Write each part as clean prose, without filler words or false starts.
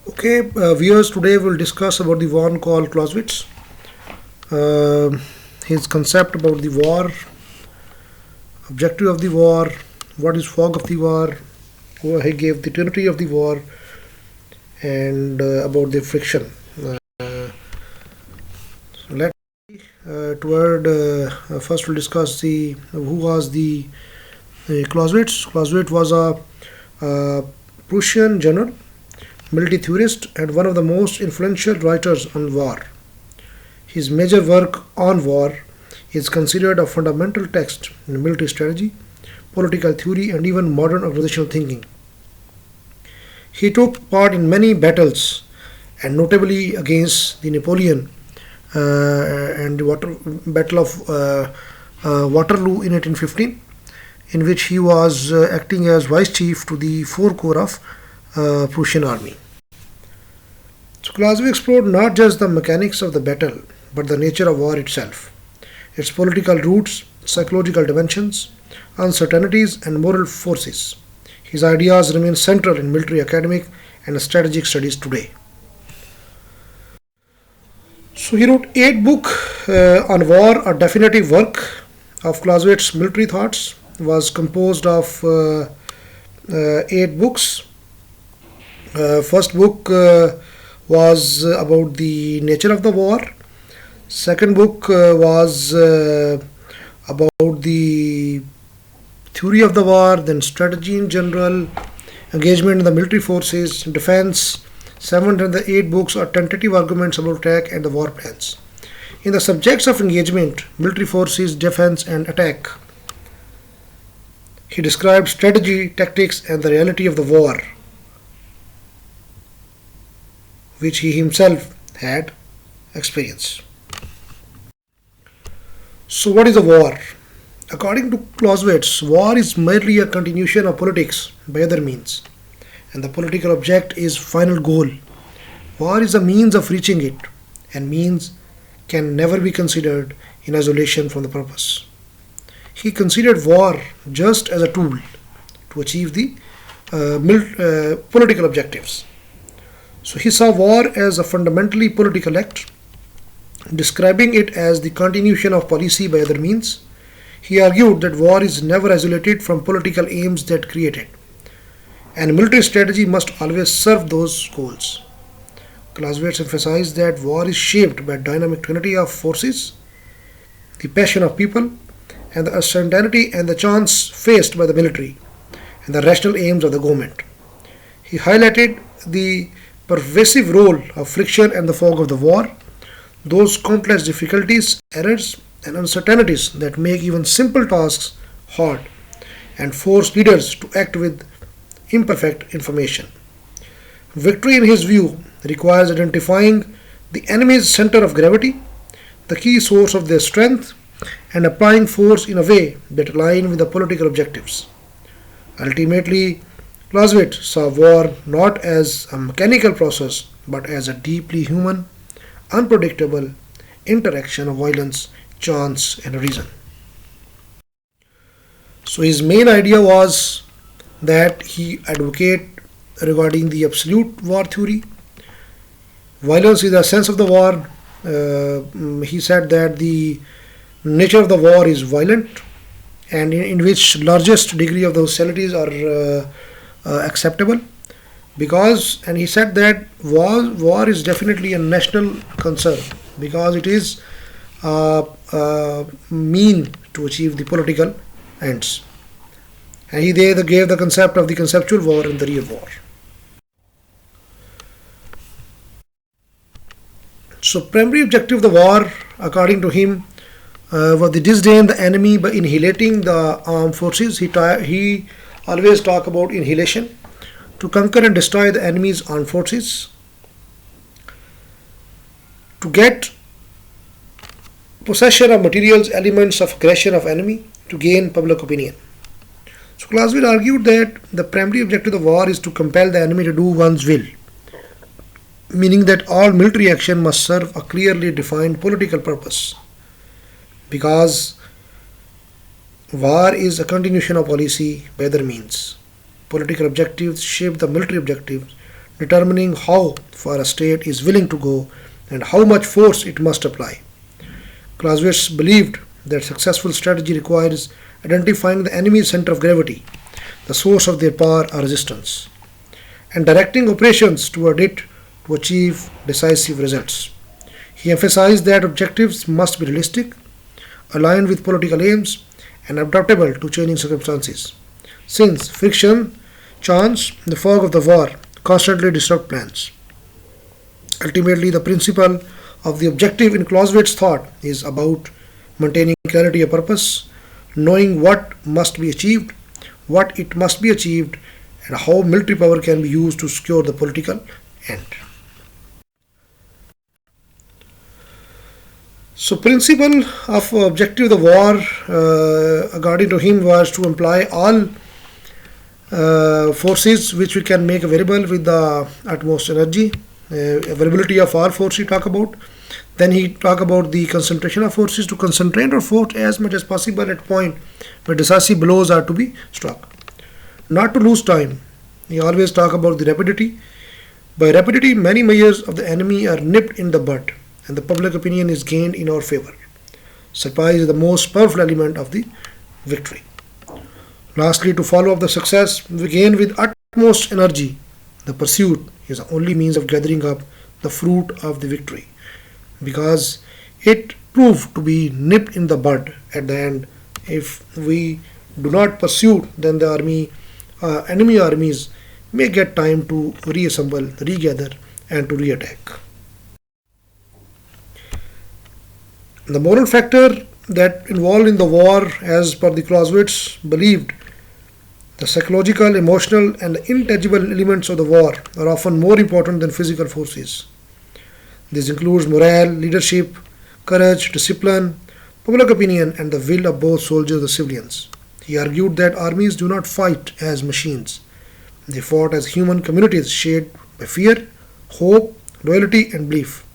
Okay, viewers, today we'll discuss about the one called CLAUSWITZ. Uh, his concept about the war, objective of the war, what is fog of the war, who he gave the trinity of the war, and about the friction. Let toward first we'll discuss the who was the Clausewitz. Clausewitz was a Prussian general, military theorist, and one of the most influential writers on war. His major work on war is considered a fundamental text in military strategy, political theory, and even modern organizational thinking. He took part in many battles, and notably against the Napoleon and the Battle of Waterloo in 1815, in which he was acting as vice chief to the four corps of Prussian army. So Clausewitz explored not just the mechanics of the battle, but the nature of war itself, its political roots, psychological dimensions, uncertainties, and moral forces. His ideas remain central in military academic and strategic studies today. So he wrote eight books on war. A definitive work of Clausewitz's military thoughts was composed of eight books. First book was about the nature of the war. Second book was about the theory of the war, then strategy in general, engagement in the military forces, defense. Seven and the eight books are tentative arguments about attack and the war plans. In the subjects of engagement, military forces, defense, and attack, he described strategy, tactics, and the reality of the war, which he himself had experienced. So, what is a war? According to Clausewitz, war is merely a continuation of politics by other means, and the political object is final goal. War is a means of reaching it, and means can never be considered in isolation from the purpose. He considered war just as a tool to achieve the political objectives. So he saw war as a fundamentally political act, describing it as the continuation of policy by other means. He argued that war is never isolated from political aims that create it, and military strategy must always serve those goals. Clausewitz emphasized that war is shaped by dynamic trinity of forces, the passion of people, and the uncertainty and the chance faced by the military, and the rational aims of the government. He highlighted the pervasive role of friction and the fog of the war, those countless difficulties, errors, and uncertainties that make even simple tasks hard and force leaders to act with imperfect information. Victory, in his view, requires identifying the enemy's center of gravity, the key source of their strength, and applying force in a way that aligns with the political objectives. Ultimately, Clausewitz saw war not as a mechanical process but as a deeply human, unpredictable interaction of violence, chance, and reason. So his main idea was that he advocated regarding the absolute war theory. Violence is the essence of the war. He said that the nature of the war is violent, and in which largest degree of the hostilities are acceptable. And he said that war is definitely a national concern because it is a mean to achieve the political ends. And he there gave the concept of the conceptual war and the real war. So, primary objective of the war, according to him, was to disdain the enemy by annihilating the armed forces. He always talk about annihilation, to conquer and destroy the enemy's armed forces, to get possession of materials, elements of aggression of enemy, to gain public opinion. So Clausewitz argued that the primary objective of the war is to compel the enemy to do one's will, meaning that all military action must serve a clearly defined political purpose, because war is a continuation of policy by other means. Political objectives shape the military objectives, determining how far a state is willing to go and how much force it must apply. Clausewitz believed that successful strategy requires identifying the enemy's center of gravity, the source of their power or resistance, and directing operations toward it to achieve decisive results. He emphasized that objectives must be realistic, aligned with political aims, and adaptable to changing circumstances. Since friction, chance, the fog of the war constantly disrupt plans. Ultimately, the principle of the objective in Clausewitz's thought is about maintaining clarity of purpose, knowing what must be achieved, what it must be achieved, and how military power can be used to secure the political end. So, principle of objective of the war, according to him, was to employ all forces which we can make available with the utmost energy, availability of all force he talk about. Then he talk about the concentration of forces, to concentrate our force as much as possible at point where decisive blows are to be struck. Not to lose time. He always talk about the rapidity. By rapidity, many measures of the enemy are nipped in the bud, and the public opinion is gained in our favor. Surprise is the most powerful element of the victory. Lastly, to follow up the success, we gain with utmost energy. The pursuit is the only means of gathering up the fruit of the victory, because it proved to be nipped in the bud at the end. If we do not pursue, then the enemy armies may get time to reassemble, regather, and to reattack. The moral factor that involved in the war, as per the Clausewitz, believed the psychological, emotional, and the intangible elements of the war are often more important than physical forces. This includes morale, leadership, courage, discipline, public opinion, and the will of both soldiers and civilians. He argued that armies do not fight as machines. They fought as human communities shaped by fear, hope, loyalty, and belief.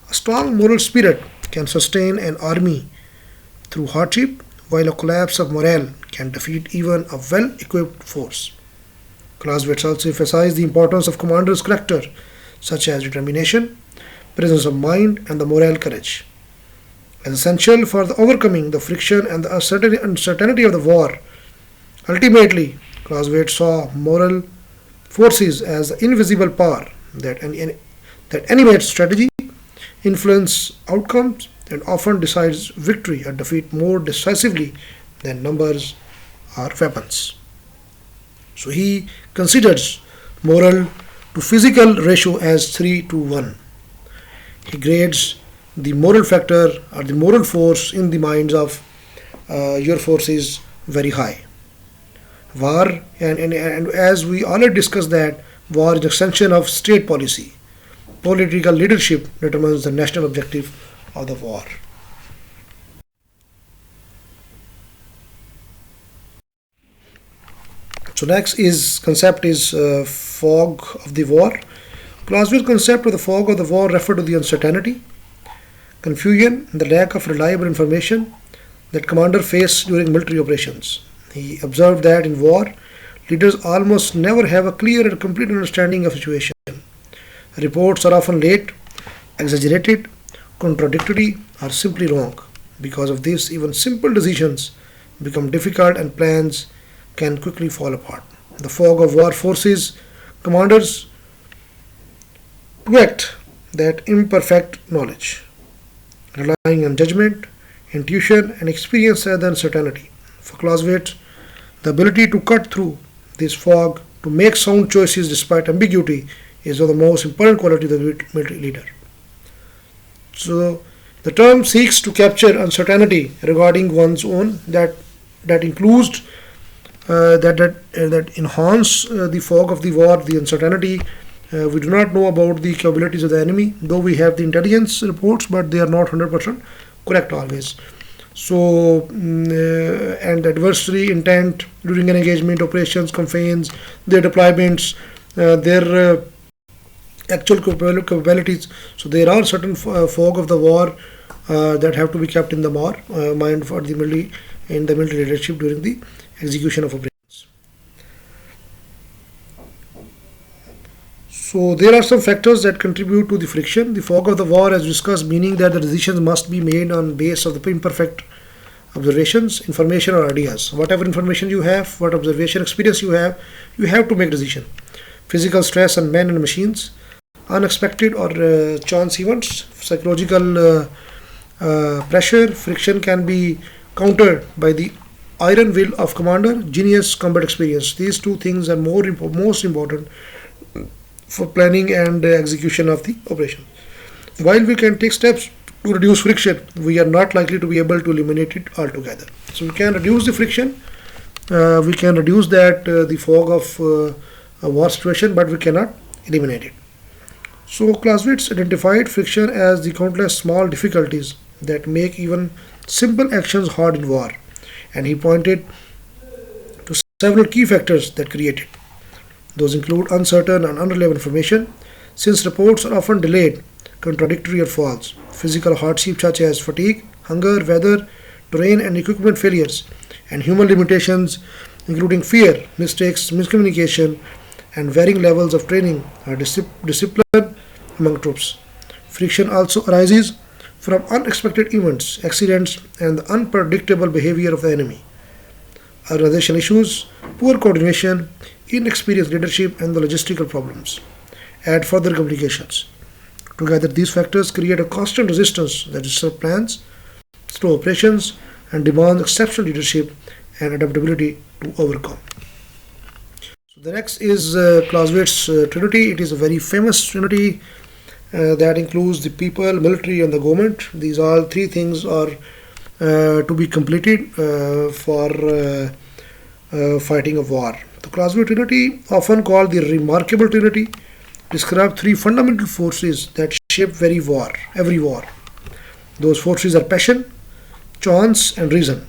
A strong moral spirit can sustain an army through hardship, while a collapse of morale can defeat even a well-equipped force. Clausewitz also emphasized the importance of commander's character, such as determination, presence of mind, and the moral courage, as essential for the overcoming the friction and the uncertainty of the war. Ultimately, Clausewitz saw moral forces as the invisible power that animates strategy, influence outcomes, and often decides victory or defeat more decisively than numbers or weapons. So he considers moral to physical ratio as 3 to 1. He grades the moral factor or the moral force in the minds of your forces very high. War, and as we already discussed, that war is an extension of state policy. Political leadership determines the national objective of the war. So next is concept is fog of the war. Clausewitz's concept of the fog of the war referred to the uncertainty, confusion, and the lack of reliable information that commander face during military operations. He observed that in war, leaders almost never have a clear and complete understanding of situation. Reports are often late, exaggerated, contradictory, or simply wrong. Because of this, even simple decisions become difficult and plans can quickly fall apart. The fog of war forces commanders to act that imperfect knowledge, relying on judgment, intuition, and experience rather than certainty. For Clausewitz, the ability to cut through this fog to make sound choices despite ambiguity is one of the most important qualities of the military leader. So, the term seeks to capture uncertainty regarding one's own that includes that enhance the fog of the war, the uncertainty. We do not know about the capabilities of the enemy, though we have the intelligence reports, but they are not 100% correct always. So, and adversary intent during an engagement, operations, campaigns, their deployments, their actual capabilities. So there are certain fog of the war that have to be kept in the mind for the military leadership during the execution of operations. So there are some factors that contribute to the friction. The fog of the war, as discussed, meaning that the decisions must be made on base of the imperfect observations, information or ideas. Whatever information you have, what observation experience you have to make decision. Physical stress on men and machines, unexpected or chance events, psychological pressure, friction can be countered by the iron will of commander, genius, combat experience. These two things are most important for planning and execution of the operation. While we can take steps to reduce friction, we are not likely to be able to eliminate it altogether. So we can reduce the friction, we can reduce that the fog of a war situation, but we cannot eliminate it. So Clausewitz identified friction as the countless small difficulties that make even simple actions hard in war, and he pointed to several key factors that create it. Those include uncertain and unreliable information, since reports are often delayed, contradictory, or false. Physical hardship such as fatigue, hunger, weather, terrain, and equipment failures, and human limitations including fear, mistakes, miscommunication, and varying levels of training or discipline among troops. Friction also arises from unexpected events, accidents, and the unpredictable behavior of the enemy. Organizational issues, poor coordination, inexperienced leadership, and the logistical problems add further complications. Together, these factors create a constant resistance that disrupts plans, slow operations, and demands exceptional leadership and adaptability to overcome. So the next is Clausewitz Trinity. It is a very famous Trinity that includes the people, military, and the government. These all three things are to be completed for fighting a war. The Clausewitz Trinity, often called the Remarkable Trinity, describes three fundamental forces that shape every war. Those forces are passion, chance, and reason,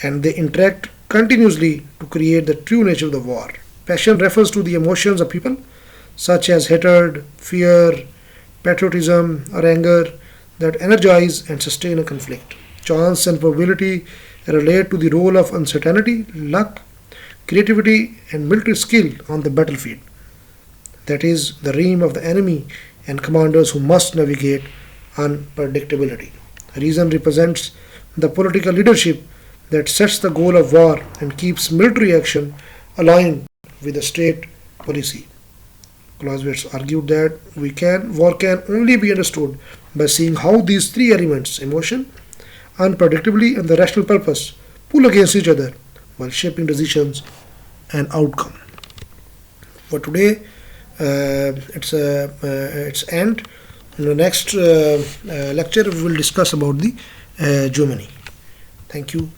and they interact continuously to create the true nature of the war. Passion refers to the emotions of people, such as hatred, fear, patriotism, or anger, that energize and sustain a conflict. Chance and probability relate to the role of uncertainty, luck, creativity, and military skill on the battlefield. That is, the realm of the enemy and commanders who must navigate unpredictability. Reason represents the political leadership that sets the goal of war and keeps military action aligned with the state policy. Clausewitz argued that war can only be understood by seeing how these three elements, emotion, unpredictability, and the rational purpose, pull against each other while shaping decisions and outcome. For today, it's end. In the next lecture, we will discuss about the Germany. Thank you.